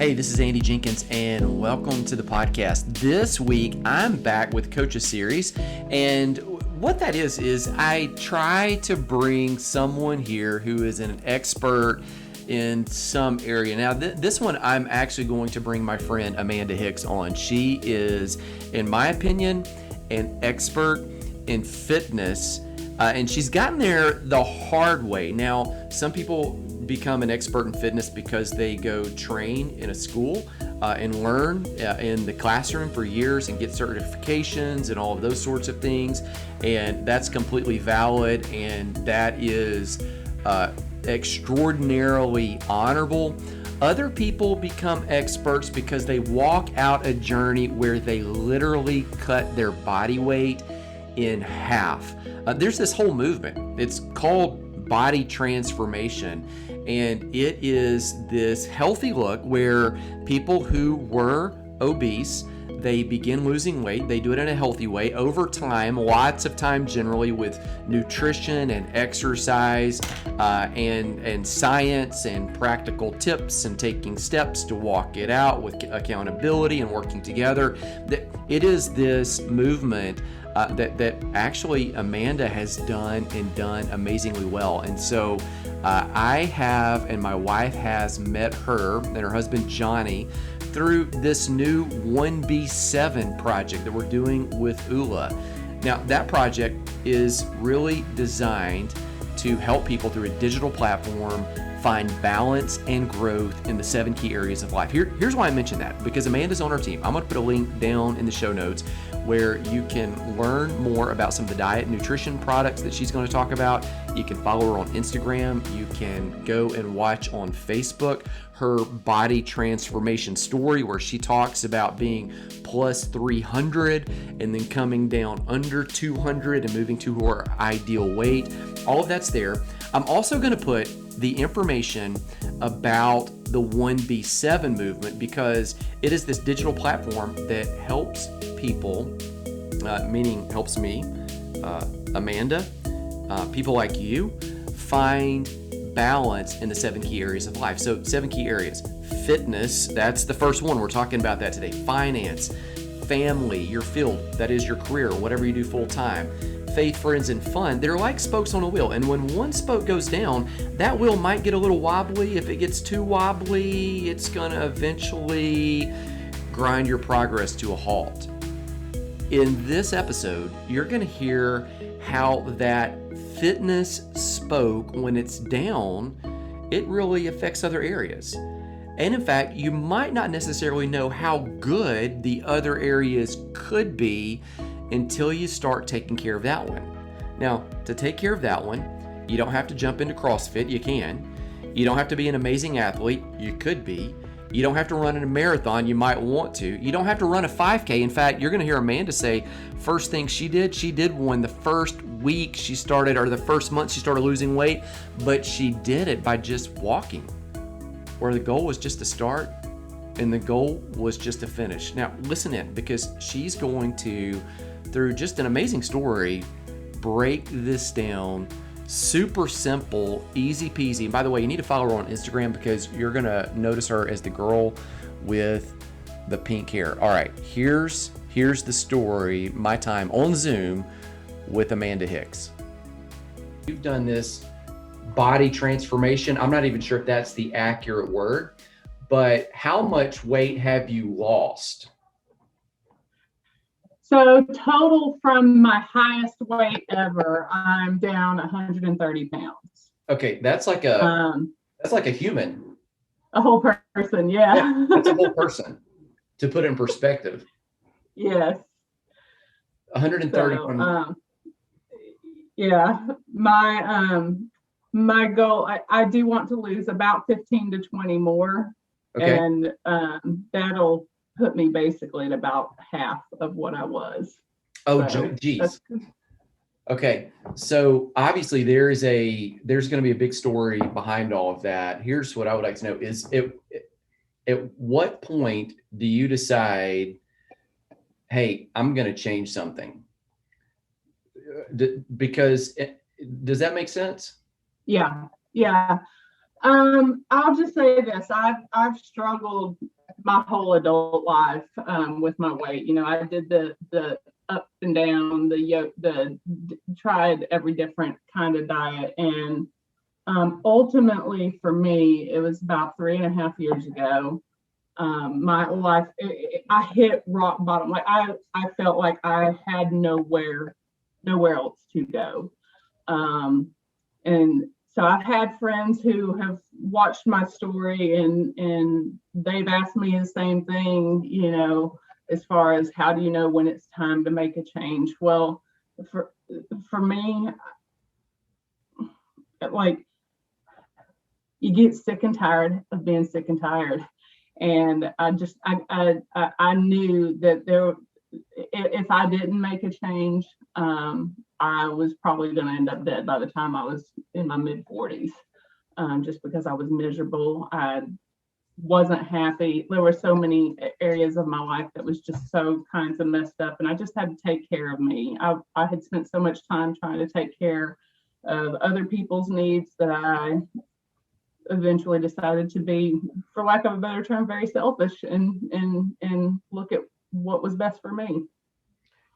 Hey, this is Andy Jenkins, and welcome to the podcast. This week, I'm back with Coaches Series, and what that is I try to bring someone here who is an expert in some area. Now, this one, I'm actually going to bring my friend Amanda Hicks on. She is, in my opinion, an expert in fitness, and she's gotten there the hard way. Now, some people become an expert in fitness because they go train in a school and learn in the classroom for years and get certifications and all of those sorts of things, and that's completely valid, and that is extraordinarily honorable. Other people become experts because they walk out a journey where they literally cut their body weight in half. There's this whole movement. It's called body transformation, and it is this healthy look where people who were obese, they begin losing weight. They do it in a healthy way over time, lots of time generally with nutrition and exercise and science and practical tips and taking steps to walk it out with accountability and working together. It is this movement that actually Amanda has done amazingly well. And so I have, and my wife has met her and her husband Johnny through this new 1B7 project that we're doing with ULA. Now, that project is really designed to help people through a digital platform find balance and growth in the 7 key areas of life. Here's why I mentioned that, because Amanda's on our team. I'm going to put a link down in the show notes where you can learn more about some of the diet and nutrition products that she's going to talk about. You can follow her on Instagram. You can go and watch on Facebook her body transformation story, where she talks about being plus 300 and then coming down under 200 and moving to her ideal weight. All of that's there. I'm also going to put the information about the 1B7 movement, because it is this digital platform that helps people, meaning helps me, Amanda, people like you, find balance in the 7 key areas of life. So 7 key areas: fitness, that's the first one. We're talking about that today. Finance, family, your field, that is your career, whatever you do full time. Faith, friends, and fun. They're like spokes on a wheel, and when one spoke goes down, that wheel might get a little wobbly. If it gets too wobbly, it's gonna eventually grind your progress to a halt. In this episode, you're gonna hear how that fitness spoke, when it's down, it really affects other areas. And in fact, you might not necessarily know how good the other areas could be until you start taking care of that one. Now, to take care of that one, you don't have to jump into CrossFit. You can. You don't have to be an amazing athlete. You could be. You don't have to run in a marathon. You might want to. You don't have to run a 5K. In fact, you're going to hear Amanda say first thing she did one the first week she started, or the first month she started losing weight, but she did it by just walking, where the goal was just to start and the goal was just to finish. Now, listen in, because she's going to, through just an amazing story, break this down. Super simple, easy peasy. And by the way, you need to follow her on Instagram, because you're going to notice her as the girl with the pink hair. All right, here's the story, my time on Zoom with Amanda Hicks. You've done this body transformation. I'm not even sure if that's the accurate word, but how much weight have you lost? So total from my highest weight ever, I'm down 130 pounds. Okay, that's like a human. A whole person, yeah. That's a whole person. To put it in perspective. Yes. 130 so, yeah. My goal, I do want to lose about 15 to 20 more. Okay. And that'll put me basically at about half of what I was. Oh, geez. Okay, so obviously there's going to be a big story behind all of that. Here's what I would like to know: is at what point do you decide, hey, I'm going to change something? Because does that make sense? Yeah. I'll just say this: I've struggled my whole adult life with my weight. I did the up and down, tried every different kind of diet. And ultimately for me, it was about 3.5 years ago. My life, I hit rock bottom. Like I felt like I had nowhere else to go. And so I've had friends who have watched my story and they've asked me the same thing, as far as how do you know when it's time to make a change? Well, for me, like, you get sick and tired of being sick and tired. And I knew that if I didn't make a change, I was probably going to end up dead by the time I was in my mid 40s, just because I was miserable. I wasn't happy. There were so many areas of my life that was just so kinds of messed up, and I just had to take care of me. I had spent so much time trying to take care of other people's needs that I eventually decided to be, for lack of a better term, very selfish and look at what was best for me.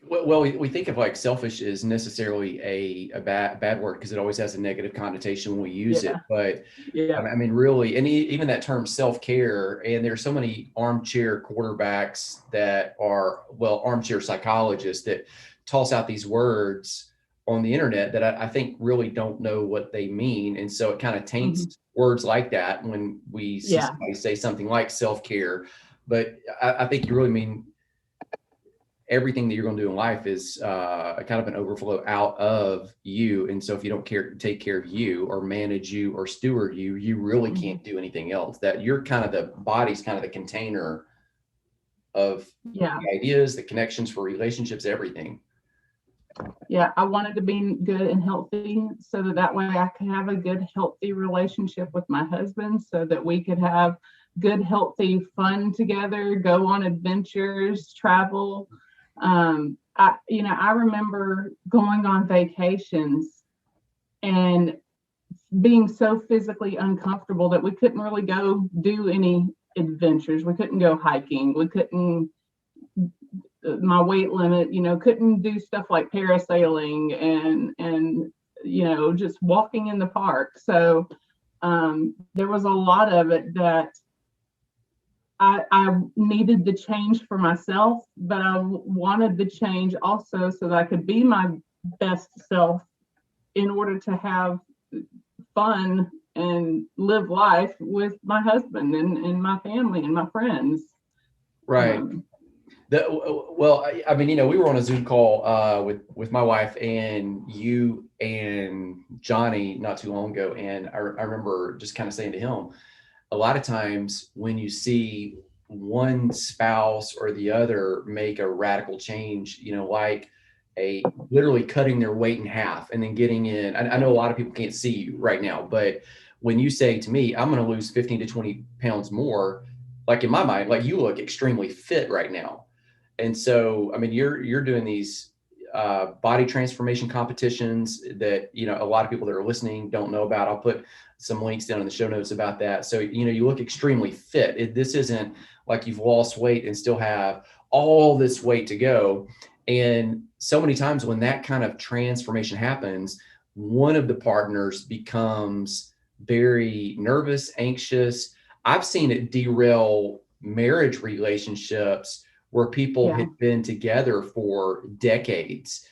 Well, we think of like selfish as necessarily a bad word because it always has a negative connotation when we use it. But I mean, really, and even that term self-care, and there's so many armchair quarterbacks that are, well, armchair psychologists that toss out these words on the internet that I think really don't know what they mean. And so it kind of taints words like that when we see somebody say something like self-care. But I think you really mean everything that you're going to do in life is kind of an overflow out of you. And so if you don't take care of you or manage you or steward you, you really can't do anything else. That you're kind of the body's kind of the container of the ideas, the connections for relationships, everything. Yeah, I wanted to be good and healthy so that way I could have a good, healthy relationship with my husband, so that we could have good, healthy fun together, go on adventures, travel. I remember going on vacations and being so physically uncomfortable that we couldn't really go do any adventures. We couldn't go hiking. We couldn't, my weight limit, couldn't do stuff like parasailing and just walking in the park. So there was a lot of it that I needed the change for myself, but I wanted the change also so that I could be my best self in order to have fun and live life with my husband and my family and my friends. Right. Well, I mean, we were on a Zoom call with my wife and you and Johnny not too long ago. And I remember just kind of saying to him, a lot of times when you see one spouse or the other make a radical change, like literally cutting their weight in half and then getting in, I know a lot of people can't see you right now, but when you say to me, I'm going to lose 15 to 20 pounds more, like in my mind, like you look extremely fit right now. And so, I mean, you're doing these body transformation competitions that, a lot of people that are listening don't know about. I'll put some links down in the show notes about that. So, you look extremely fit. This isn't like you've lost weight and still have all this weight to go. And so many times when that kind of transformation happens, one of the partners becomes very nervous, anxious. I've seen it derail marriage relationships where people had been together for decades.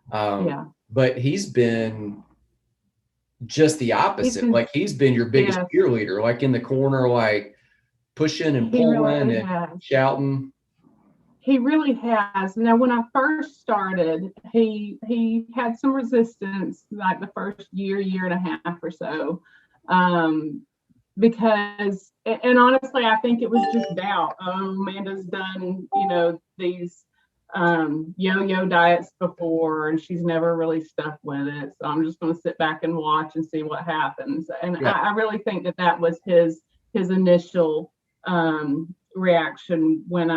But he's been just the opposite. He's been your biggest cheerleader, like in the corner, like pushing and pulling and shouting. He really has. Now, when I first started, he had some resistance, like the first year and a half or so, because, and honestly, I think it was just doubt. Amanda's done, these yo-yo diets before, and she's never really stuck with it. So I'm just going to sit back and watch and see what happens. And I really think that was his initial reaction when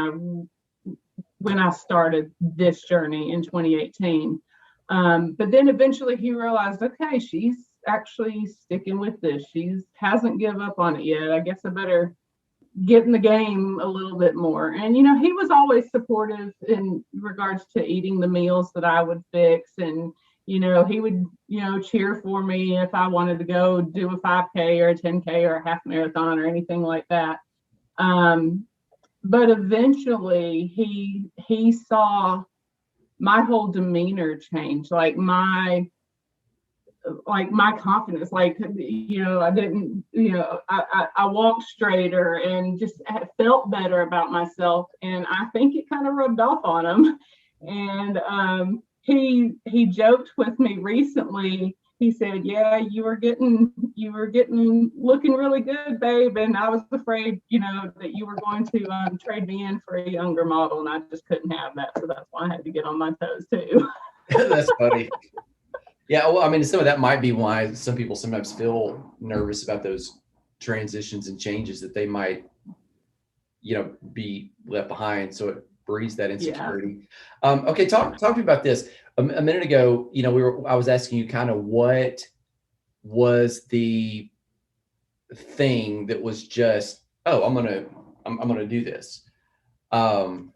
I started this journey in 2018. But then eventually he realized, okay, she's actually sticking with this. She hasn't given up on it yet. I guess I better get in the game a little bit more. And, you know, he was always supportive in regards to eating the meals that I would fix. And, you know, he would, you know, cheer for me if I wanted to go do a 5K or a 10K or a half marathon or anything like that. But eventually he saw my whole demeanor change, like my confidence, like, you know, I didn't, you know, I walked straighter and just felt better about myself. And I think it kind of rubbed off on him. And he joked with me recently. He said, "Yeah, you were getting looking really good, babe. And I was afraid, you know, that you were going to trade me in for a younger model, and I just couldn't have that. So that's why I had to get on my toes too." That's funny. Yeah, well, I mean, some of that might be why some people sometimes feel nervous about those transitions and changes, that they might, you know, be left behind. So it breeds that insecurity. Yeah. Okay, talk to me about this. A minute ago, you know, I was asking you kind of what was the thing that was just, oh, I'm gonna do this. And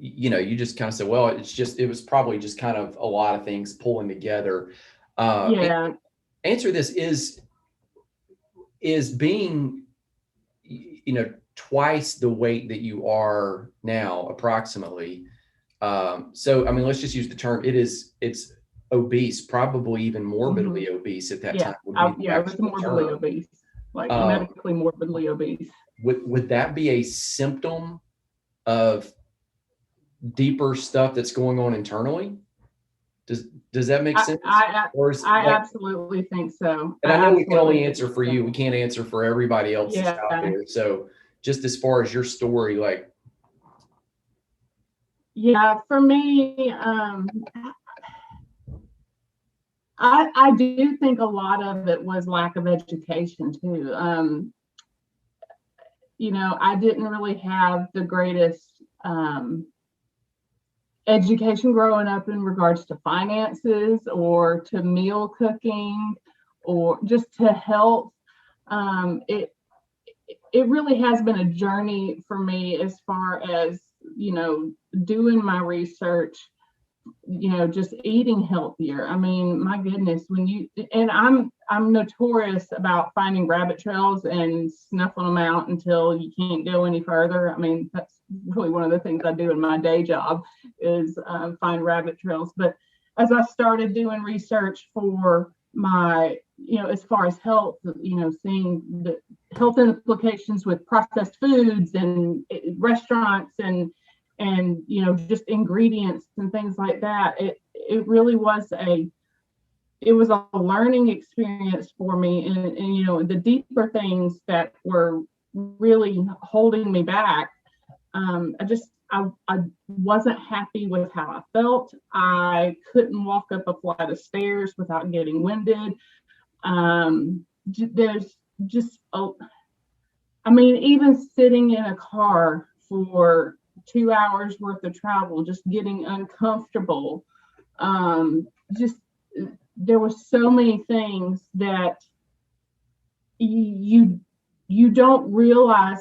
you know, you just kind of said, well, it was probably just kind of a lot of things pulling together. Answer this: is being, you know, twice the weight that you are now, approximately. So I mean, let's just use the term. It's obese, probably even morbidly obese at that time. It was morbidly obese, like medically morbidly obese. Would that be a symptom of deeper stuff that's going on internally? Does that make sense? I absolutely think so. And I know we can only answer for you. We can't answer for everybody else that's out there. So just as far as your story, like. Yeah, for me, I do think a lot of it was lack of education too. You know, I didn't really have the greatest education growing up in regards to finances or to meal cooking or just to health. It really has been a journey for me as far as, you know, doing my research, you know, just eating healthier. I mean, my goodness, I'm notorious about finding rabbit trails and snuffing them out until you can't go any further. I mean, that's really one of the things I do in my day job is find rabbit trails. But as I started doing research for my, you know, as far as health, you know, seeing the health implications with processed foods and restaurants and you know, just ingredients and things like that, it really was a learning experience for me. And you know, the deeper things that were really holding me back, I wasn't happy with how I felt. I couldn't walk up a flight of stairs without getting winded. There's just I mean, even sitting in a car for 2 hours worth of travel, just getting uncomfortable. There were so many things that you don't realize.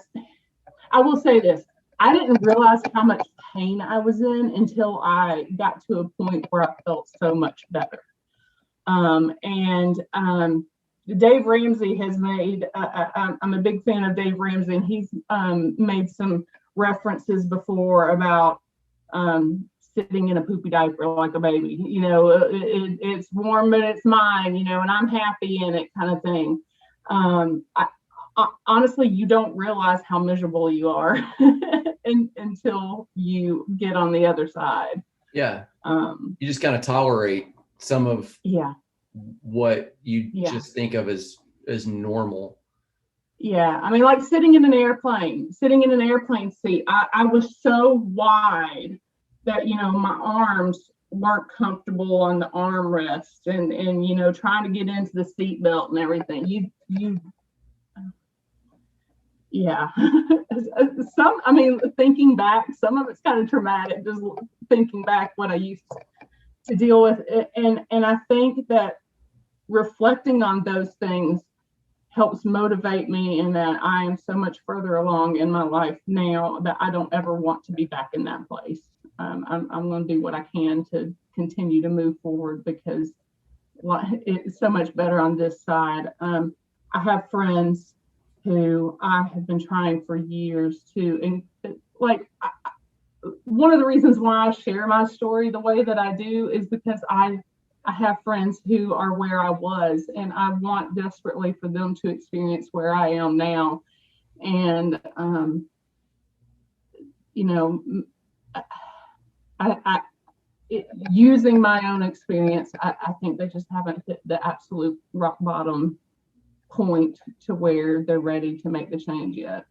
I will say this: I didn't realize how much pain I was in until I got to a point where I felt so much better. Dave Ramsey has made, I'm a big fan of Dave Ramsey, and he's made some references before about sitting in a poopy diaper like a baby. You know, it's warm, but it's mine, you know, and I'm happy in it, kind of thing. Honestly, you don't realize how miserable you are until you get on the other side. Yeah. You just kind of tolerate some of what you just think of as normal. Yeah, I mean, like sitting in an airplane seat, I was so wide that, you know, my arms weren't comfortable on the armrest and you know, trying to get into the seat belt and everything. I mean, thinking back, some of it's kind of traumatic, just thinking back what I used to deal with. And I think that reflecting on those things helps motivate me, in that I am so much further along in my life now that I don't ever want to be back in that place. I'm going to do what I can to continue to move forward, because it's so much better on this side. I have friends who I have been trying for years to, and like, one of the reasons why I share my story the way that I do is because I have friends who are where I was, and I want desperately for them to experience where I am now. And you know, I using my own experience, I think they just haven't hit the absolute rock bottom point to where they're ready to make the change yet.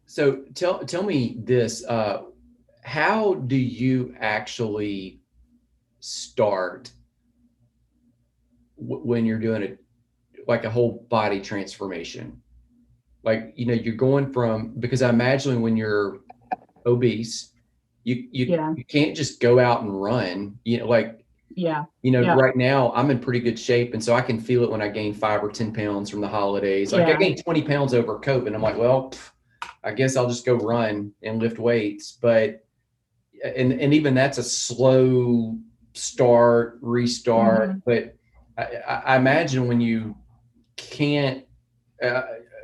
So tell me this, how do you actually start when you're doing it, like a whole body transformation? Like, you're going from, because I imagine when you're obese, you can't just go out and run, like, right now I'm in pretty good shape. And so I can feel it when I gain 5 or 10 pounds from the holidays. Like I gained 20 pounds over COVID. I'm like, well, I guess I'll just go run and lift weights. But, and even that's a slow start, restart. But I imagine when you can't,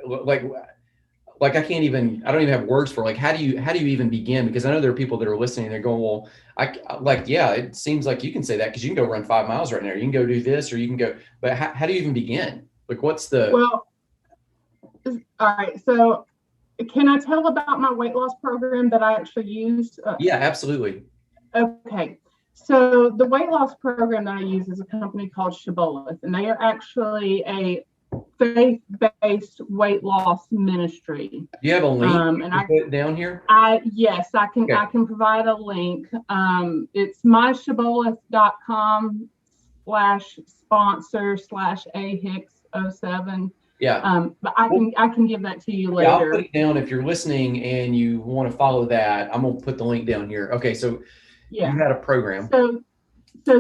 like I don't even have words for, like, how do you even begin? Because I know there are people that are listening, they're going, well, it seems like you can say that because you can go run 5 miles right now. You can go do this, or you can go, but how do you even begin? Like, what's the... Well, all right. So can I tell about my weight loss program that I actually used? Yeah, absolutely. Okay. So the weight loss program that I use is a company called Shibboleth, and they are actually a faith-based weight loss ministry. Do you have a link? And I put it down here. Yes, I can. Okay. I can provide a link. It's myshibboleth.com/sponsor/ahicks07. Yeah. But I can give that to you later. Yeah, I'll put it down if you're listening and you want to follow that. I'm gonna put the link down here. Okay, so you had a program. So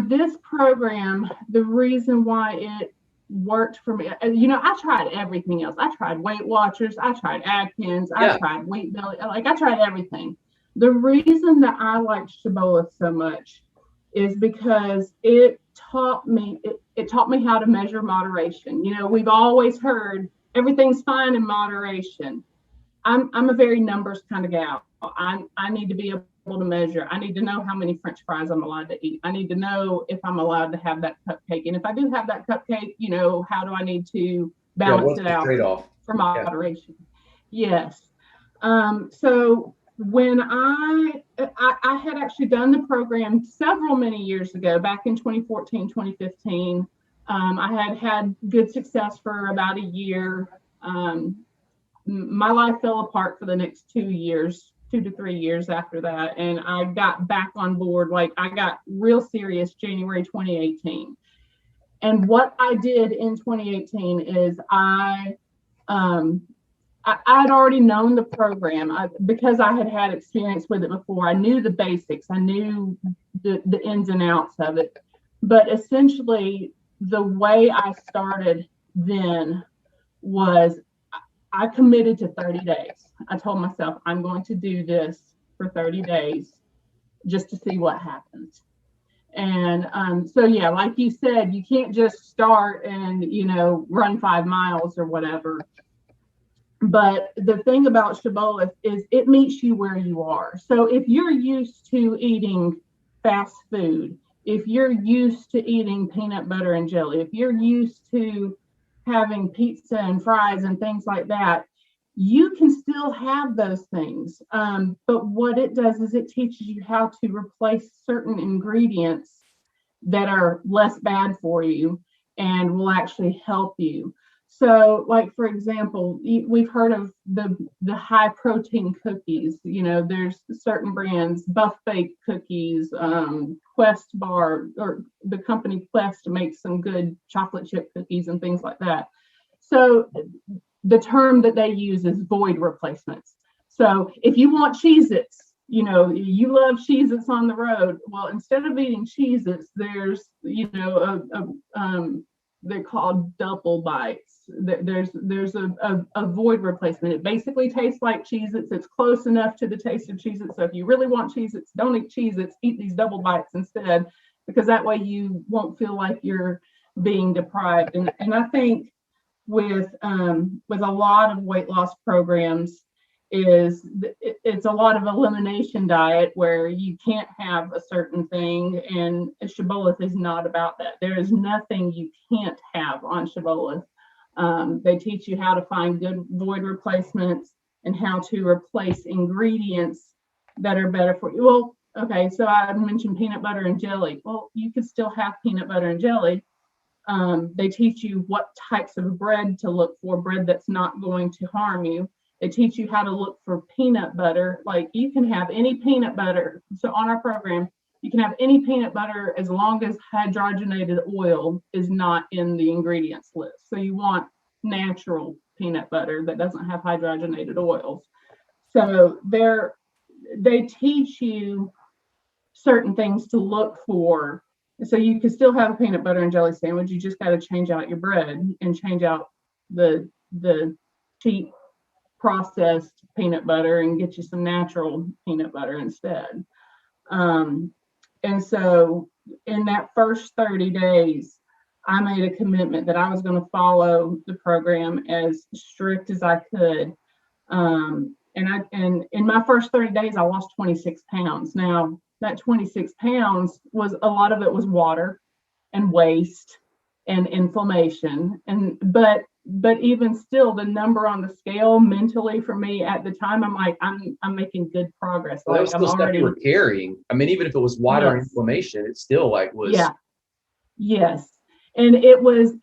this program, the reason why it worked for me, I tried everything else. I tried Weight Watchers, I tried Atkins, I tried Wheat Belly, like I tried everything. The reason that I liked Shibboleth so much is because it taught me how to measure moderation. We've always heard everything's fine in moderation. I'm a very numbers kind of gal. I need to be able to measure. I need to know how many French fries I'm allowed to eat. I need to know if I'm allowed to have that cupcake. And if I do have that cupcake, how do I need to balance it out for moderation? Yes. So when I had actually done the program many years ago, back in 2014, 2015, I had good success for about a year. My life fell apart for the next 2 to 3 years after that. And I got back on board. Like I got real serious January 2018. And what I did in 2018 is I'd already known the program because I had experience with it before. I knew the basics. I knew the ins and outs of it. But essentially, the way I started then was I committed to 30 days. I told myself, I'm going to do this for 30 days just to see what happens. And like you said, you can't just start and, run 5 miles or whatever. But the thing about Shibboleth is it meets you where you are. So if you're used to eating fast food, if you're used to eating peanut butter and jelly, if you're used to having pizza and fries and things like that, you can still have those things. But what it does is it teaches you how to replace certain ingredients that are less bad for you and will actually help you. So, like, for example, we've heard of the high protein cookies. There's certain brands, Buff Bake cookies, Quest bar, or the company Quest makes some good chocolate chip cookies and things like that. So the term that they use is void replacements. So if you want Cheez-Its, you love Cheez-Its on the road. Well, instead of eating Cheez-Its, there's, they're called double bites. There's a void replacement. It basically tastes like Cheez-Its. It's close enough to the taste of Cheez-Its. So if you really want Cheez-Its, don't eat Cheez-Its, eat these double bites instead, because that way you won't feel like you're being deprived. And I think with a lot of weight loss programs it's a lot of elimination diet where you can't have a certain thing, and Shibboleth is not about that. There is nothing you can't have on Shibboleth. They teach you how to find good void replacements and how to replace ingredients that are better for you. Well, okay, so I mentioned peanut butter and jelly. Well, you could still have peanut butter and jelly. They teach you what types of bread to look for, bread that's not going to harm you. They teach you how to look for peanut butter. Like you can have any peanut butter. So on our program, you can have any peanut butter as long as hydrogenated oil is not in the ingredients list. So you want natural peanut butter that doesn't have hydrogenated oils. So they teach you certain things to look for. So you can still have a peanut butter and jelly sandwich. You just got to change out your bread and change out the cheap processed peanut butter and get you some natural peanut butter instead. And so in that first 30 days, I made a commitment that I was going to follow the program as strict as I could. And in my first 30 days, I lost 26 pounds. Now, that 26 pounds was a lot of it was water and waste and inflammation. But even still, the number on the scale mentally for me at the time, I'm like, I'm making good progress. Well, like, that was still stuff you were carrying. I mean, even if it was water and inflammation, it still like was. Yeah. Yes. And it was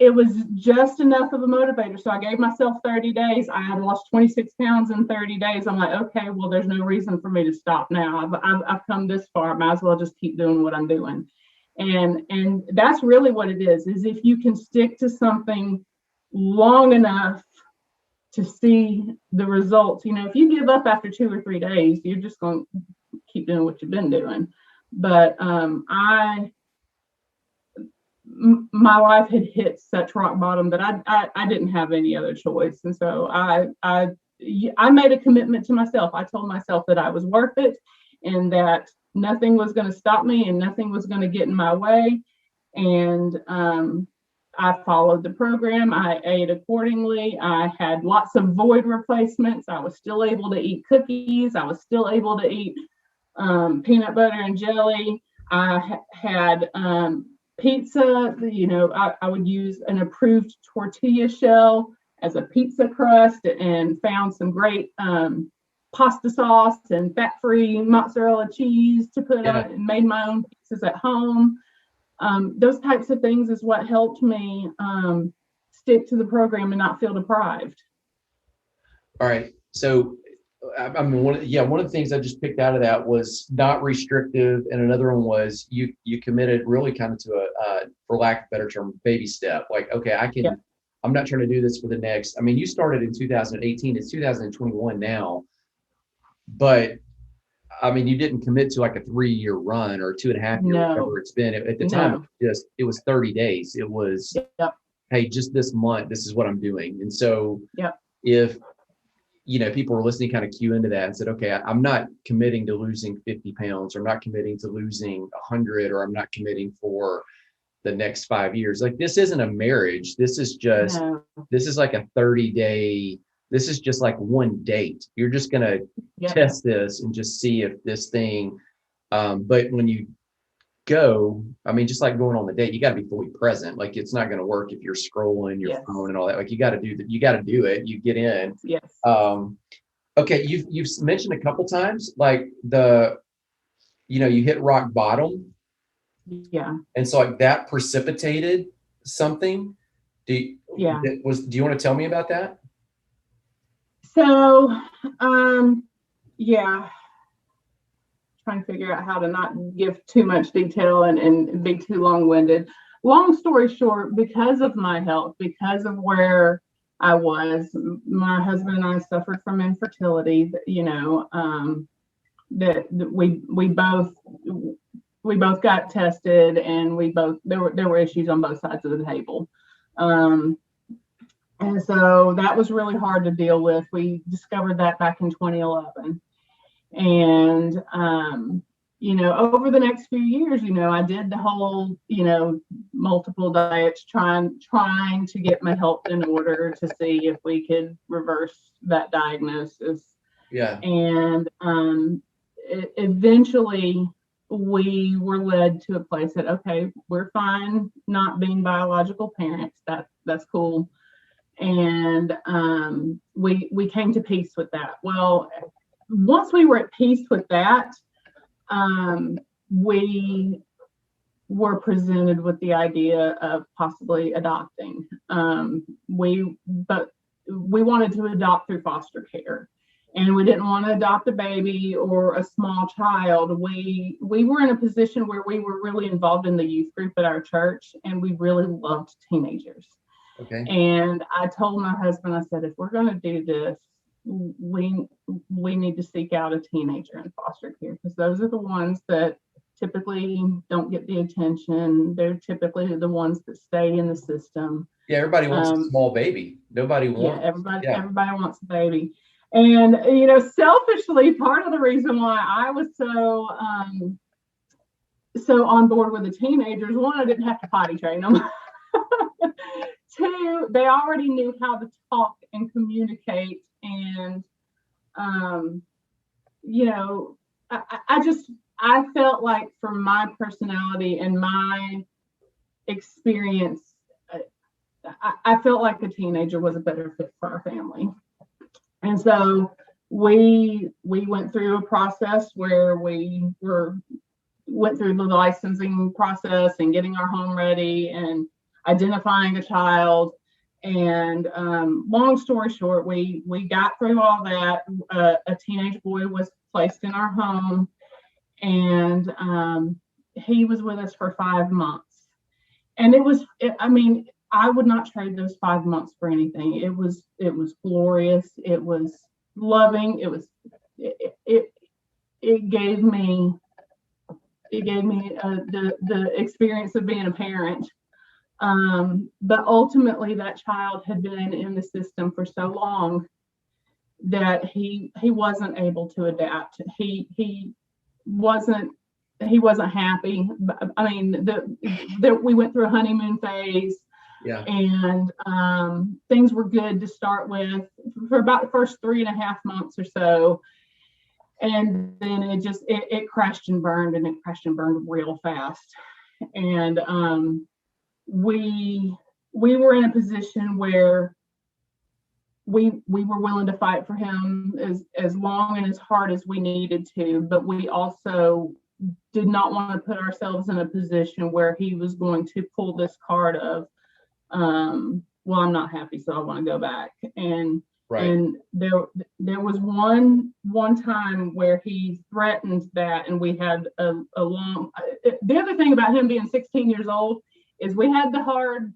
just enough of a motivator. So I gave myself 30 days. I had lost 26 pounds in 30 days. I'm like, okay, well, there's no reason for me to stop now. I've come this far. I might as well just keep doing what I'm doing. And that's really what it is if you can stick to something long enough to see the results. You know, if you give up after 2 or 3 days, you're just going to keep doing what you've been doing. But my life had hit such rock bottom that I didn't have any other choice. And so I made a commitment to myself. I told myself that I was worth it and that nothing was going to stop me and nothing was going to get in my way. And I followed the program. I ate accordingly. I had lots of void replacements. I was still able to eat cookies. I was still able to eat peanut butter and jelly. I had pizza. You know, I would use an approved tortilla shell as a pizza crust and found some great pasta sauce and fat-free mozzarella cheese to put on and made my own pizzas at home. Those types of things is what helped me stick to the program and not feel deprived. All right. So, I mean, one of the things I just picked out of that was not restrictive, and another one was you committed really kind of to a, for lack of a better term, baby step. Like, okay, I can. Yeah. I'm not trying to do this for the next. I mean, you started in 2018. It's 2021 now, but I mean, you didn't commit to like a 3-year run or 2.5 years, whatever it's been. At the time, it was 30 days. It was, hey, just this month, this is what I'm doing. And so if, you know, people were listening, kind of cue into that and said, okay, I'm not committing to losing 50 pounds, or I'm not committing to losing 100, or I'm not committing for the next 5 years. Like, this isn't a marriage. This is just, this is like a 30-day, this is just like one date. You're just going to test this and just see if this thing, but when you go, I mean, just like going on the date, you got to be fully present. Like, it's not going to work if you're scrolling your phone and all that. Like, you got to do that. You got to do it. You get in. Yes. Okay. You've mentioned a couple times, like you hit rock bottom. Yeah. And so like that precipitated something. Do you want to tell me about that? So, trying to figure out how to not give too much detail and be too long-winded. Long story short, because of my health, because of where I was, my husband and I suffered from infertility, you know, that we both got tested, and there were issues on both sides of the table. And so that was really hard to deal with. We discovered that back in 2011. And, over the next few years, I did the whole, multiple diets, trying to get my health in order to see if we could reverse that diagnosis. Yeah. And eventually we were led to a place that, okay, we're fine not being biological parents. That's cool. And we came to peace with that. Well, once we were at peace with that, we were presented with the idea of possibly adopting. But we wanted to adopt through foster care, and we didn't want to adopt a baby or a small child. We were in a position where we were really involved in the youth group at our church, and we really loved teenagers. Okay. And I told my husband, I said, if we're going to do this, we need to seek out a teenager in foster care, because those are the ones that typically don't get the attention. They're typically the ones that stay in the system. Yeah, everybody wants a small baby. Nobody wants. Yeah, everybody wants a baby. And selfishly, part of the reason why I was so on board with the teenagers, one, I didn't have to potty train them. Two, they already knew how to talk and communicate. And, I felt like, from my personality and my experience, I felt like a teenager was a better fit for our family. And so we went through a process where we went through the licensing process and getting our home ready and identifying a child. And long story short, we got through all that. A teenage boy was placed in our home, and he was with us for 5 months. And I would not trade those 5 months for anything. It was glorious. It was loving. It gave me the experience of being a parent. But ultimately, that child had been in the system for so long that he wasn't able to adapt. He wasn't happy. I mean, we went through a honeymoon phase. Yeah. And things were good to start with for about the first 3.5 months or so. And then it crashed and burned, and it crashed and burned real fast. And we were in a position where we were willing to fight for him as long and as hard as we needed to, but we also did not want to put ourselves in a position where he was going to pull this card of, well, I'm not happy, so I want to go back. And right. And there was one time where he threatened that, and we had a long. The other thing about him being 16 years old is we had the hard,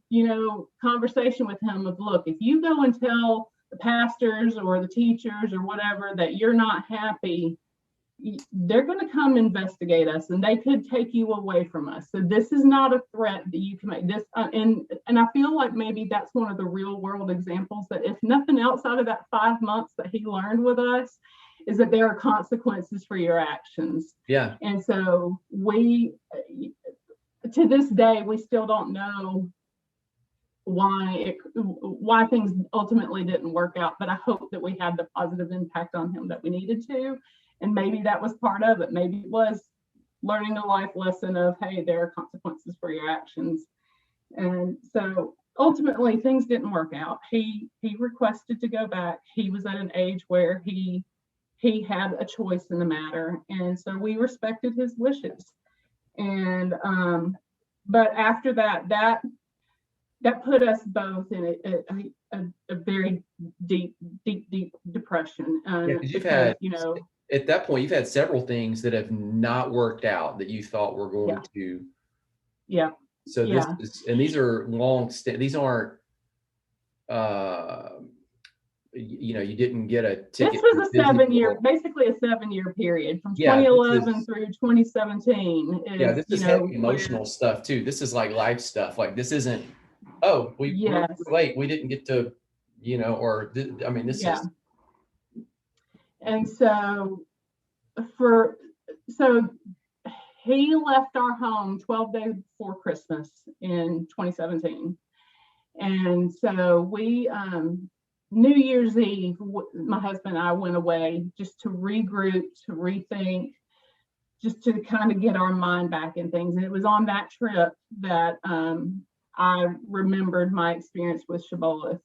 conversation with him of, look, if you go and tell the pastors or the teachers or whatever that you're not happy, they're going to come investigate us, and they could take you away from us. So this is not a threat that you can make. This and I feel like maybe that's one of the real world examples, that if nothing else out of that 5 months that he learned with us is that there are consequences for your actions. Yeah. And so we, to this day, we still don't know why things ultimately didn't work out, but I hope that we had the positive impact on him that we needed to. And maybe that was part of it. Maybe it was learning a life lesson of, hey, there are consequences for your actions. And so ultimately things didn't work out. He requested to go back. He was at an age where he had a choice in the matter. And so we respected his wishes. And but after that put us both in a very deep depression. Because you've had, at that point, you've had several things that have not worked out that you thought were going to. Yeah. So this is, and these are these aren't, you didn't get a ticket. This was basically a 7-year period from 2011 through 2017. This is heavy emotional stuff too. This is like life stuff. Like, this isn't, we were late. We didn't get to or I mean, this Yeah. is. And so he left our home 12 days before Christmas in 2017. And so we, New Year's Eve, my husband and I went away just to regroup, to rethink, just to kind of get our mind back in things. And it was on that trip that I remembered my experience with Shibboleth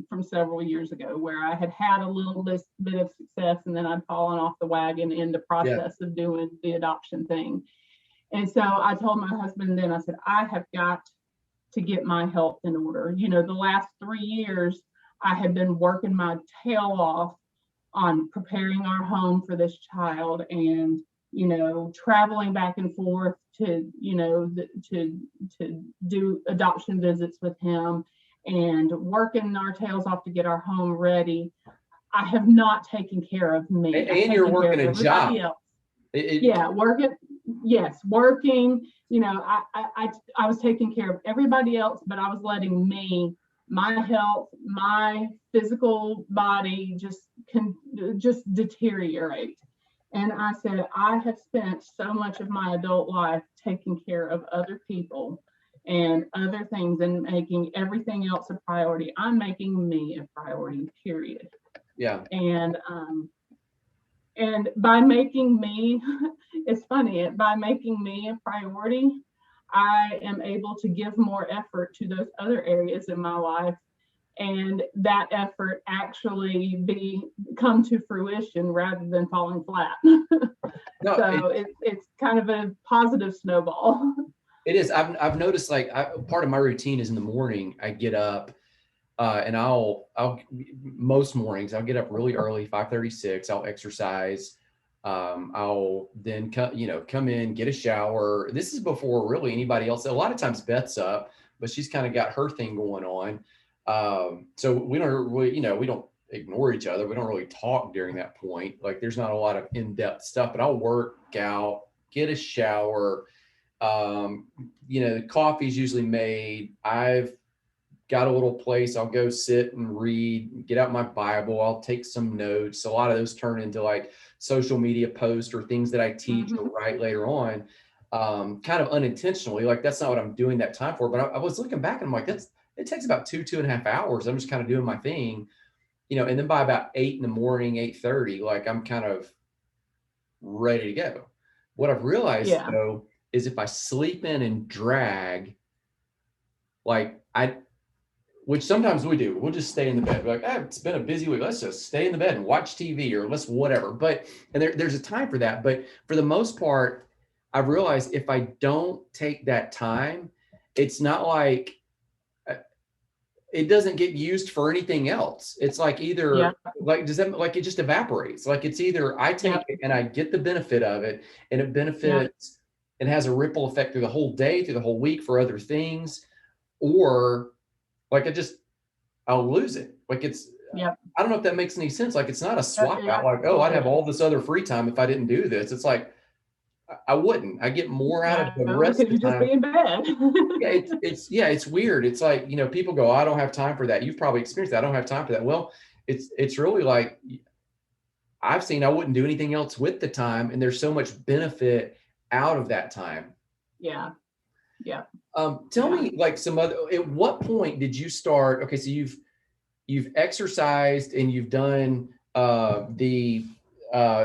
from several years ago, where I had a little bit of success and then I'd fallen off the wagon in the process of doing the adoption thing. And so I told my husband then, I said, I have got to get my health in order. The last 3 years, I had been working my tail off on preparing our home for this child and, traveling back and forth to do adoption visits with him and working our tails off to get our home ready. I have not taken care of me. And you're working a job. Else. Working. Yes, working. I was taking care of everybody else, but I was letting my health, my physical body just deteriorate. And I said, I have spent so much of my adult life taking care of other people and other things and making everything else a priority. I'm making me a priority, period. Yeah. And by making me, it's funny, by making me a priority, I am able to give more effort to those other areas in my life, and that effort actually come to fruition rather than falling flat. No, so it's kind of a positive snowball. It is. I've noticed, like, part of my routine is in the morning, I get up and I'll most mornings I'll get up really early, 5:36. I'll exercise. I'll then come in, get a shower. This is before really anybody else. A lot of times Beth's up, but she's kind of got her thing going on. So we don't really, we don't ignore each other. We don't really talk during that point. Like, there's not a lot of in-depth stuff, but I'll work out, get a shower. The coffee's usually made. I've got a little place. I'll go sit and read, get out my Bible. I'll take some notes. A lot of those turn into like social media posts or things that I teach or write later on, kind of unintentionally. Like, that's not what I'm doing that time for. But I was looking back and I'm like, it takes about 2.5 hours. I'm just kind of doing my thing, and then by about 8 in the morning, 8:30, like, I'm kind of ready to go. What I've realized though, is if I sleep in and drag, like which sometimes we do, we'll just stay in the bed. We're like, it's been a busy week. Let's just stay in the bed and watch TV or let's whatever. And there's a time for that. But for the most part, I've realized if I don't take that time, it's not like it doesn't get used for anything else. It's like either like, it just evaporates. Like, it's either I take it and I get the benefit of it and it benefits and has a ripple effect through the whole day, through the whole week for other things, or like I'll lose it. Like, it's, I don't know if that makes any sense. Like, it's not a swap out. Like, I'd have all this other free time if I didn't do this. It's like, I wouldn't. I get more out of the rest of the time. Just be in bed. It's weird. It's like, people go, I don't have time for that. You've probably experienced that. I don't have time for that. Well, it's really like, I've seen I wouldn't do anything else with the time, and there's so much benefit out of that time. Yeah. Tell me, like, at what point did you start? Okay, so you've exercised and you've done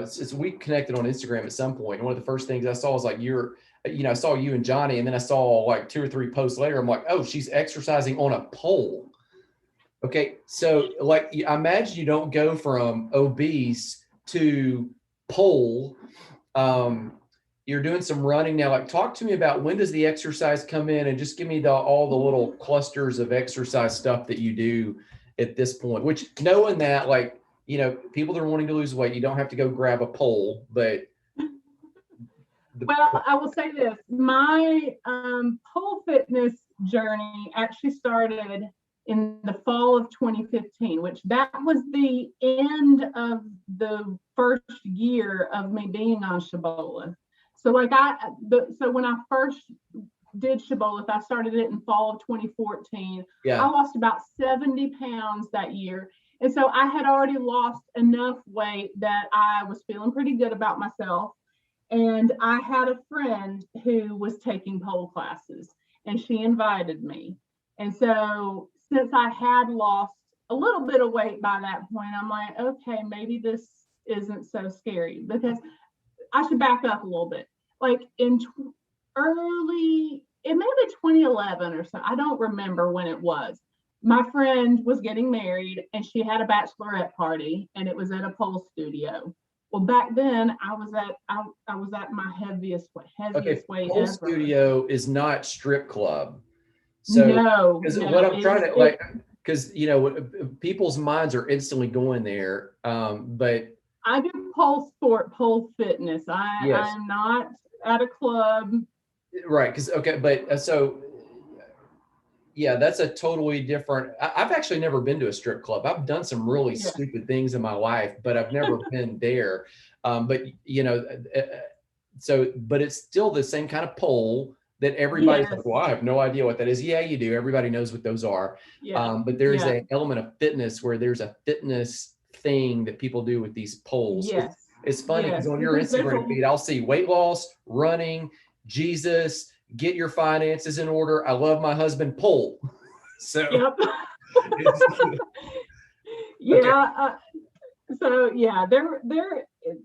since we connected on Instagram at some point. One of the first things I saw was like I saw you and Johnny, and then I saw like 2 or 3 posts later, I'm like, oh, she's exercising on a pole. Okay, so like, I imagine you don't go from obese to pole. You're doing some running now. Like, talk to me about, when does the exercise come in, and just give me all the little clusters of exercise stuff that you do at this point, which, knowing that, like, people that are wanting to lose weight, you don't have to go grab a pole, but. Well, I will say this, my pole fitness journey actually started in the fall of 2015, which that was the end of the first year of me being on Shibboleth. So like so when I first did Shibboleth. I started it in fall of 2014. Yeah. I lost about 70 pounds that year. And so I had already lost enough weight that I was feeling pretty good about myself. And I had a friend who was taking pole classes, and she invited me. And so since I had lost a little bit of weight by that point, I'm like, okay, maybe this isn't so scary, because I should back up a little bit. Like in it may have been 2011 or so. I don't remember when it was. My friend was getting married, and she had a bachelorette party, and it was at a pole studio. Well, back then I was at my heaviest weight pole ever. studio is not strip club. So No, what I'm trying to because people's minds are instantly going there. But I do pole sport, pole fitness. I'm not at a club. Right. So yeah, that's a totally different. I've actually never been to a strip club. I've done some really stupid things in my life, but I've never been there. But but it's still the same kind of pole that everybody's like, well, I have no idea what that is. Yeah, you do. Everybody knows what those are. But there's an element of fitness where there's a fitness thing that people do with these poles. It's funny because on your Instagram feed, I'll see weight loss, running, Jesus, get your finances in order. I love my husband, pole. So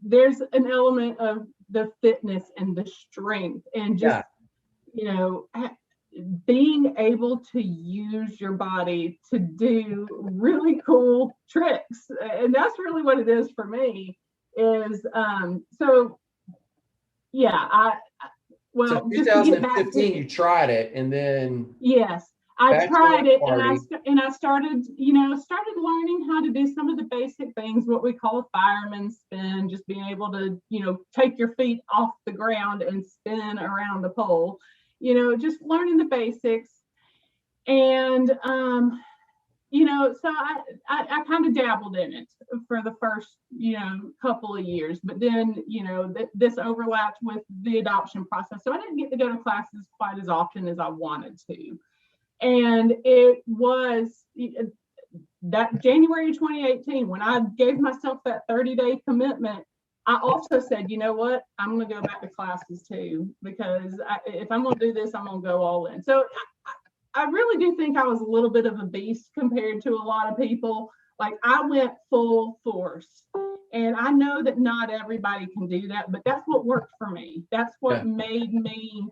there's an element of the fitness and the strength, and just being able to use your body to do really cool tricks. And that's really what it is for me. Is so 2015 you tried it, and then I tried it, and I started learning how to do some of the basic things, what we call a fireman spin, just being able to take your feet off the ground and spin around the pole, just learning the basics. And so I kind of dabbled in it for the first couple of years, but then this overlapped with the adoption process, so I didn't get to go to classes quite as often as I wanted to. And it was that January 2018 when I gave myself that 30-day commitment. I also said, you know what, I'm going to go back to classes too, because if I'm going to do this, I'm going to go all in. So I really do think I was a little bit of a beast compared to a lot of people. Like, I went full force, and I know that not everybody can do that, but that's what worked for me. That's what made me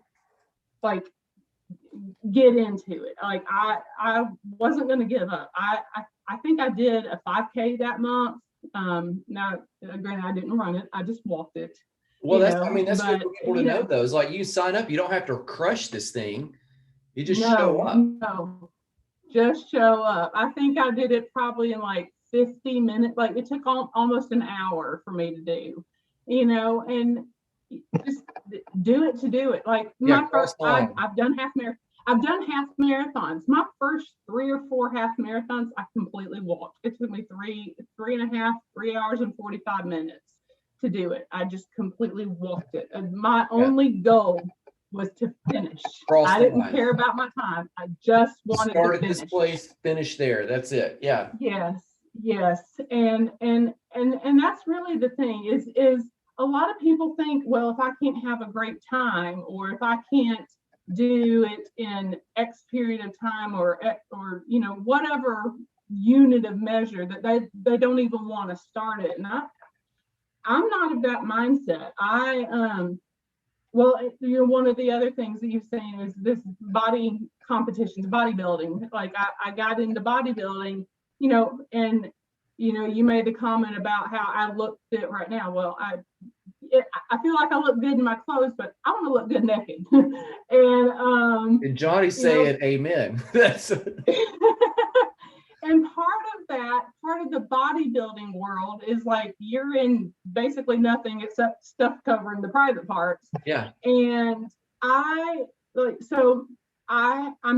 get into it. Like, I wasn't going to give up. I think I did a 5K that month. Now, granted, I didn't run it. I just walked it. Well, that's good for people to know, though. It's like, you sign up, you don't have to crush this thing. You just show up. No, just show up. I think I did it probably in like 50 minutes. Like, it took almost an hour for me to do, and just do it to do it. Like, I've done half marathons. My first 3 or 4 half marathons, I completely walked. It took me 3 hours and 45 minutes to do it. I just completely walked it. And my only goal was to finish. I didn't care about my time. I just wanted to finish. This place, finish there. That's it. Yeah. Yes. And that's really the thing is a lot of people think, well, if I can't have a great time, or if I can't do it in X period of time, or whatever unit of measure, that they don't even want to start it. And I'm not of that mindset. One of the other things that you've seen is this body competitions, bodybuilding. Like, I got into bodybuilding, and you made the comment about how I look fit right now. Well, I feel like I look good in my clothes, but I want to look good naked. And Johnny's saying amen. That's and part of the bodybuilding world is like, you're in basically nothing except stuff covering the private parts. Yeah. And I'm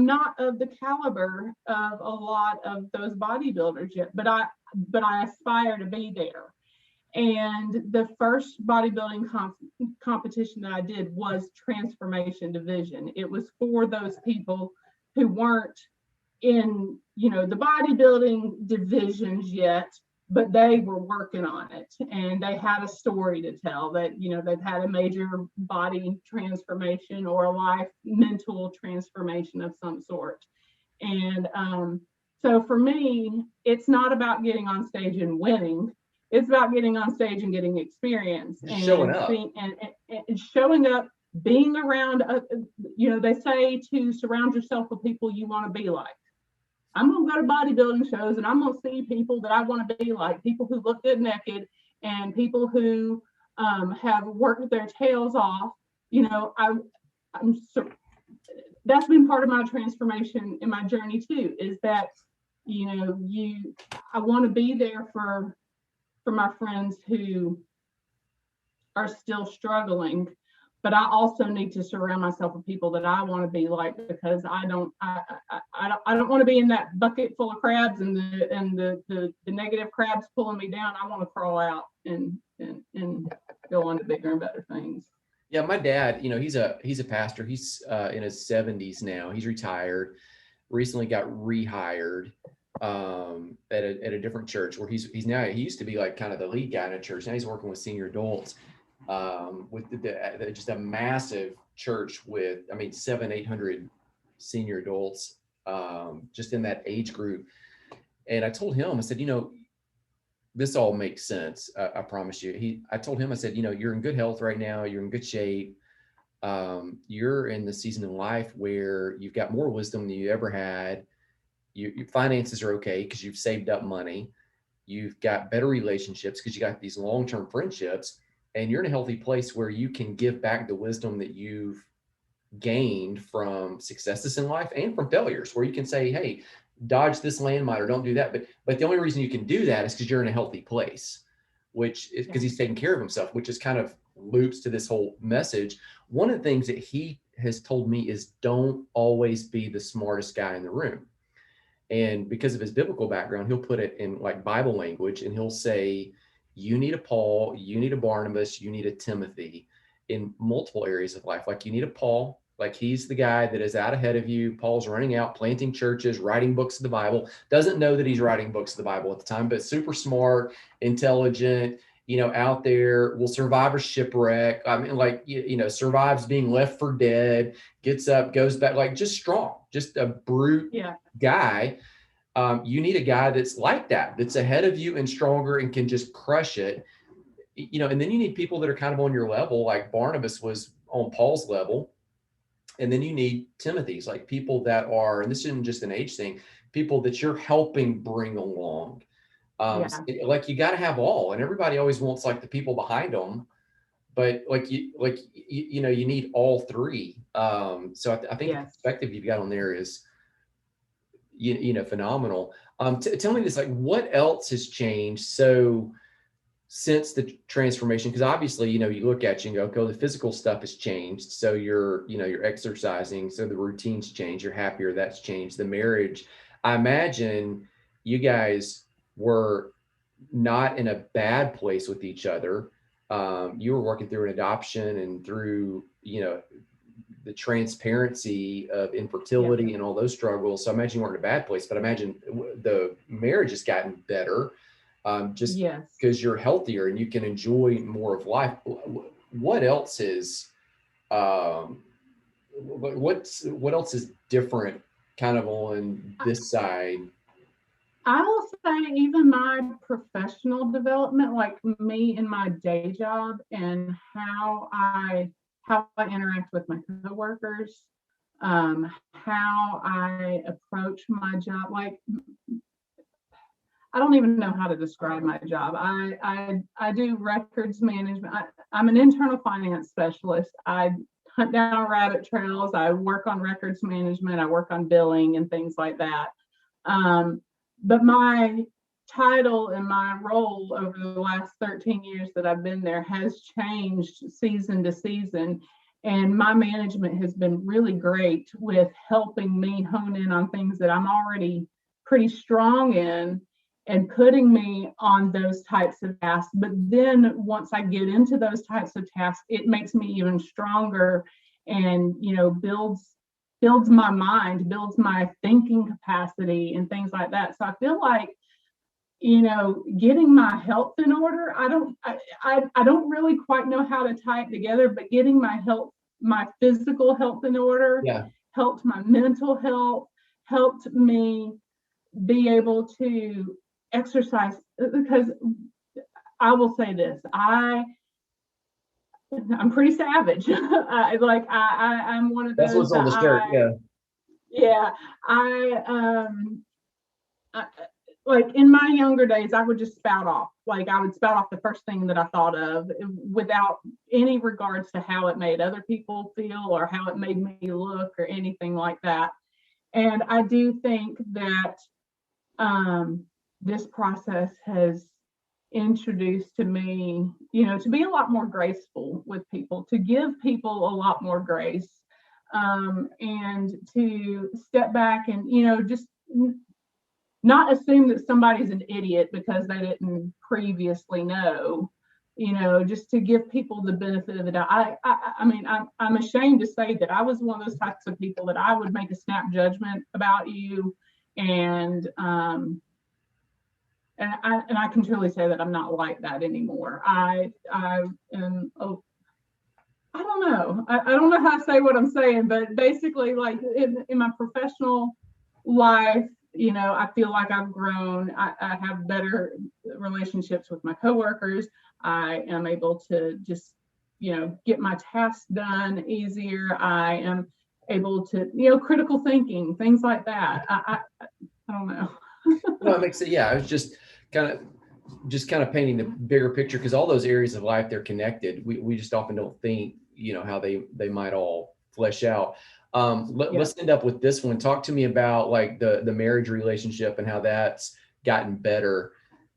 not of the caliber of a lot of those bodybuilders yet, but I aspire to be there. And the first bodybuilding competition that I did was transformation division. It was for those people who weren't in, the bodybuilding divisions yet, but they were working on it, and they had a story to tell that, they've had a major body transformation or a life mental transformation of some sort. And so for me, it's not about getting on stage and winning. It's about getting on stage and getting experience and showing up, and showing up, being around. They say to surround yourself with people you want to be like. I'm going to go to bodybuilding shows and I'm going to see people that I want to be like, people who look good naked and people who have worked their tails off. That's been part of my transformation in my journey too, is that, I want to be there for my friends who are still struggling, but I also need to surround myself with people that I want to be like, because I don't want to be in that bucket full of crabs and the negative crabs pulling me down. I want to crawl out and go on to bigger and better things. Yeah, my dad, he's a pastor. He's in his 70s now. He's retired. Recently got rehired at a different church where he's now. He used to be like kind of the lead guy in a church. Now he's working with senior adults with just a massive church with 700-800 senior adults just in that age group. And I told him, I said, this all makes sense. I promise you. I told him, I said, you're in good health right now. You're in good shape. You're in the season in life where you've got more wisdom than you ever had. Your finances are okay because you've saved up money. You've got better relationships because you got these long-term friendships, and you're in a healthy place where you can give back the wisdom that you've gained from successes in life and from failures, where you can say, hey, dodge this landmine or don't do that. But the only reason you can do that is because you're in a healthy place, which is because he's taking care of himself, which is kind of loops to this whole message. One of the things that he has told me is don't always be the smartest guy in the room. And because of his biblical background, he'll put it in like Bible language, and he'll say, you need a Paul, you need a Barnabas, you need a Timothy in multiple areas of life. Like you need a Paul, like he's the guy that is out ahead of you. Paul's running out, planting churches, writing books of the Bible, doesn't know that he's writing books of the Bible at the time, but super smart, intelligent, out there, will survive a shipwreck. Survives being left for dead, gets up, goes back, like just strong, just a brute guy. You need a guy that's like that, that's ahead of you and stronger and can just crush it. And then you need people that are kind of on your level, like Barnabas was on Paul's level. And then you need Timothy's, like people that are, and this isn't just an age thing, people that you're helping bring along. Like you got to have all, and everybody always wants like the people behind them, but you need all three. So I think the perspective you've got on there is, phenomenal. Tell me this, like what else has changed? So since the transformation, because obviously, you look at you and go, okay, the physical stuff has changed. So you're exercising. So the routines change. You're happier. That's changed. The marriage, I imagine you guys were not in a bad place with each other. You were working through an adoption and through, the transparency of infertility and all those struggles. So I imagine you weren't in a bad place, but I imagine the marriage has gotten better. Just because you're healthier and you can enjoy more of life. What else is, what else is different kind of on this side? I will say even my professional development, like me in my day job and how I interact with my coworkers, how I approach my job, like I don't even know how to describe my job. I do records management. I'm an internal finance specialist. I hunt down rabbit trails. I work on records management. I work on billing and things like that. But my title and my role over the last 13 years that I've been there has changed season to season. And my management has been really great with helping me hone in on things that I'm already pretty strong in and putting me on those types of tasks. But then once I get into those types of tasks, it makes me even stronger, and builds my mind, builds my thinking capacity and things like that. So I feel like, getting my health in order, I don't really quite know how to tie it together, but getting my physical health in order, Yeah. helped my mental health, helped me be able to exercise. Because I will say this, I'm pretty savage. I'm one of That's those what's on that the shirt. Yeah. yeah, I, like in my younger days, I would just spout off. Like I would spout off the first thing that I thought of without any regards to how it made other people feel or how it made me look or anything like that. And I do think that this process has introduced to me, to be a lot more graceful with people, to give people a lot more grace, and to step back and, just not assume that somebody's an idiot because they didn't previously know, just to give people the benefit of the doubt. I mean, I'm ashamed to say that I was one of those types of people that I would make a snap judgment about you, and I can truly say that I'm not like that anymore. I am. Oh, I don't know. I don't know how to say what I'm saying, but basically, like in my professional life, I feel like I've grown. I have better relationships with my coworkers. I am able to just, get my tasks done easier. I am able to, critical thinking, things like that. I don't know. No, it makes it. Yeah, I was just kind of painting the bigger picture, because all those areas of life, they're connected. We just often don't think, how they might all flesh out. Let's end up with this one. Talk to me about like the marriage relationship and how that's gotten better.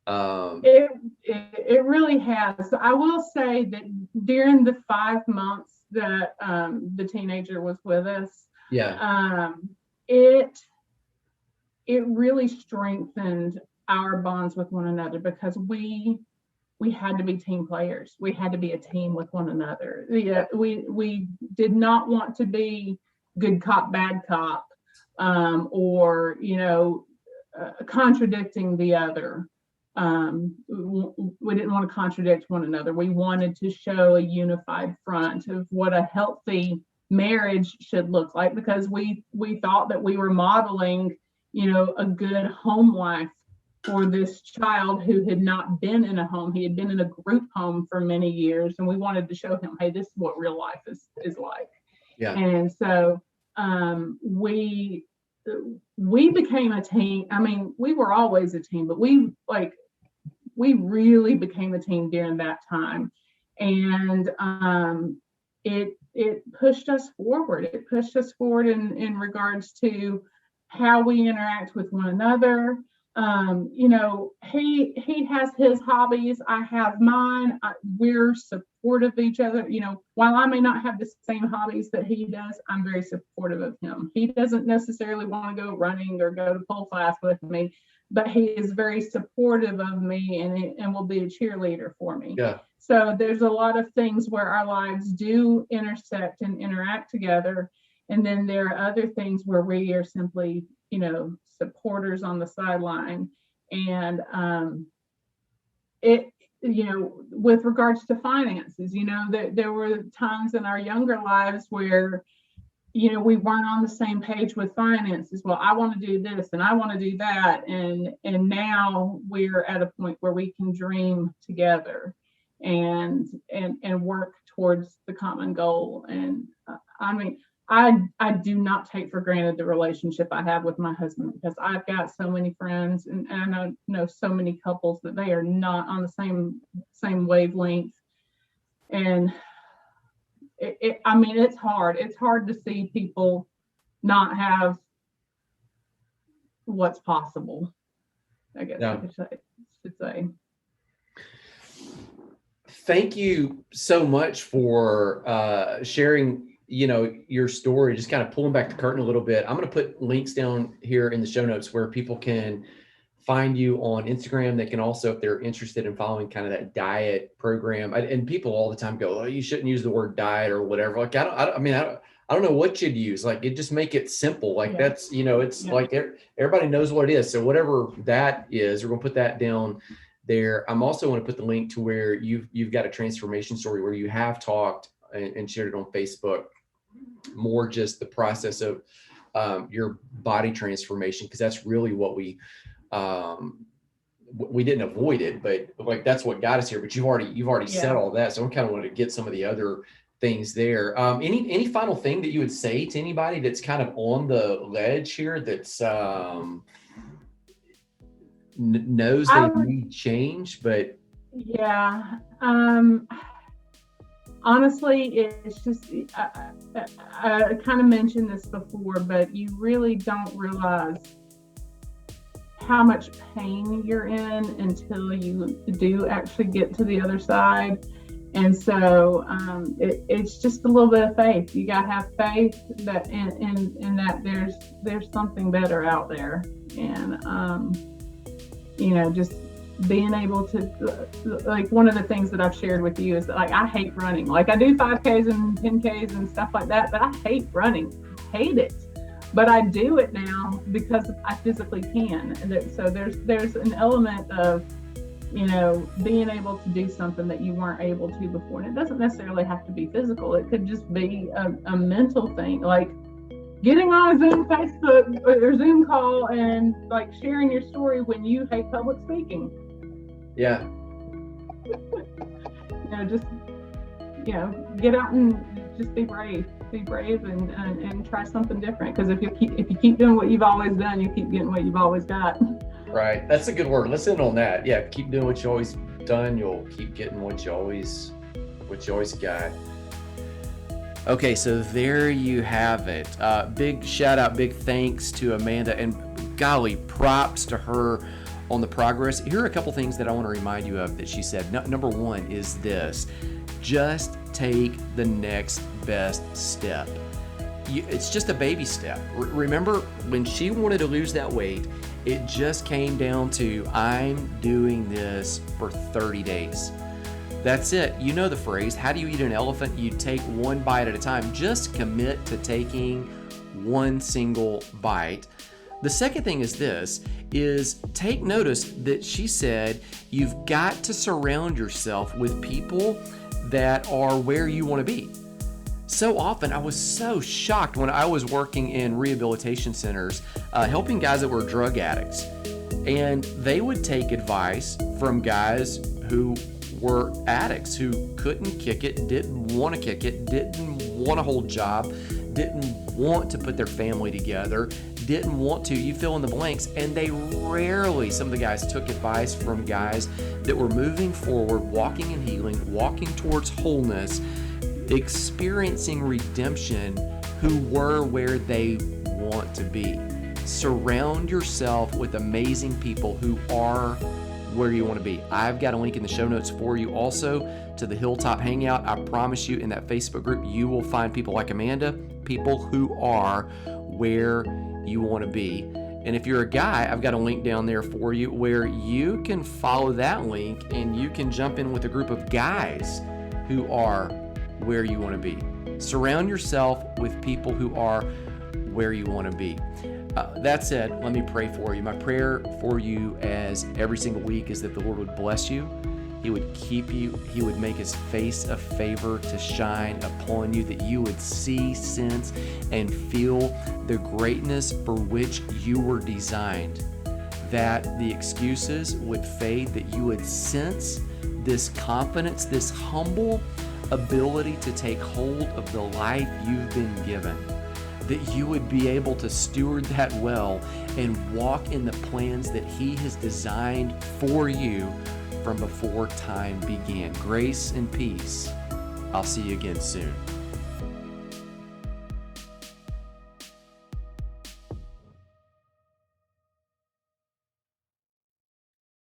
It really has. I will say that during the 5 months that the teenager was with us, Yeah. It really strengthened our bonds with one another, because we had to be team players. We had to be a team with one another. Yeah, we did not want to be good cop, bad cop, or contradicting the other. We didn't want to contradict one another. We wanted to show a unified front of what a healthy marriage should look like, because we thought that we were modeling, a good home life for this child who had not been in a home. He had been in a group home for many years, and we wanted to show him, hey, this is what real life is like. Yeah. And so we became a team. I mean, we were always a team, but we really became a team during that time. And it pushed us forward. It pushed us forward in regards to how we interact with one another. He has his hobbies, I have mine. We're supportive of each other. While I may not have the same hobbies that he does, I'm very supportive of him. He doesn't necessarily want to go running or go to pole class with me, but he is very supportive of me, and will be a cheerleader for me. Yeah. So there's a lot of things where our lives do intersect and interact together. And then there are other things where we are simply, supporters on the sideline. And with regards to finances, there were times in our younger lives where, we weren't on the same page with finances. Well, I want to do this and I want to do that. And now we're at a point where we can dream together and work towards the common goal. And I do not take for granted the relationship I have with my husband, because I've got so many friends, and I know so many couples that they are not on the same wavelength. And it's hard. It's hard to see people not have what's possible, I guess. Yeah. I should say. Thank you so much for sharing, your story, just kind of pulling back the curtain a little bit. I'm going to put links down here in the show notes where people can find you on Instagram. They can also, if they're interested in following kind of that diet program, and people all the time go, oh, you shouldn't use the word diet or whatever. Like, I don't know what you'd use. Like, it just make it simple. Like that's, it's like everybody knows what it is. So whatever that is, we're going to put that down there. I'm also going to put the link to where you've got a transformation story where you have talked and shared it on Facebook, more just the process of your body transformation, because that's really what we didn't avoid it, but like that's what got us here. But you've already said all that, so I kind of wanted to get some of the other things there. Any final thing that you would say to anybody that's kind of on the ledge here, that's knows they need change, but honestly, it's just, I kind of mentioned this before, but you really don't realize how much pain you're in until you do actually get to the other side. And so it's just a little bit of faith. You got to have faith that in that there's something better out there. And, just being able to, like, one of the things that I've shared with you is that, like, I hate running. Like, I do 5Ks and 10Ks and stuff like that, but I hate running. I hate it. But I do it now because I physically can. And so there's an element of, being able to do something that you weren't able to before. And it doesn't necessarily have to be physical. It could just be a mental thing, like getting on a Zoom Facebook or Zoom call and like sharing your story when you hate public speaking. Yeah. Get out and just be brave. Be brave and try something different. Because if you keep doing what you've always done, you keep getting what you've always got. Right. That's a good word. Let's end on that. Yeah. Keep doing what you always done. You'll keep getting what you always got. Okay. So there you have it. Big shout out, big thanks to Amanda, and golly, props to her on the progress. Here are a couple things that I want to remind you of that she said. Number one is this: just take the next best step. It's just a baby step. Remember when she wanted to lose that weight, it just came down to, I'm doing this for 30 days. That's it. You know the phrase, how do you eat an elephant? You take one bite at a time. Just commit to taking one single bite. The second thing is take notice that she said you've got to surround yourself with people that are where you want to be. So often, I was so shocked when I was working in rehabilitation centers, helping guys that were drug addicts. And they would take advice from guys who were addicts, who couldn't kick it, didn't want to kick it, didn't want a whole job, didn't want to put their family together, didn't want to, you fill in the blanks. And they rarely, some of the guys took advice from guys that were moving forward, walking in healing, walking towards wholeness, experiencing redemption, who were where they want to be. Surround yourself with amazing people who are where you want to be. I've got a link in the show notes for you also to the Hilltop Hangout. I promise you, in that Facebook group, you will find people like Amanda, people who are where you want to be. And if you're a guy, I've got a link down there for you where you can follow that link and you can jump in with a group of guys who are where you want to be. Surround yourself with people who are where you want to be. That said, let me pray for you. My prayer for you, as every single week, is that the Lord would bless you. He would keep you. He would make his face of favor to shine upon you, that you would see, sense, and feel the greatness for which you were designed, that the excuses would fade, that you would sense this confidence, this humble ability to take hold of the life you've been given, that you would be able to steward that well and walk in the plans that he has designed for you from before time began. Grace and peace. I'll see you again soon.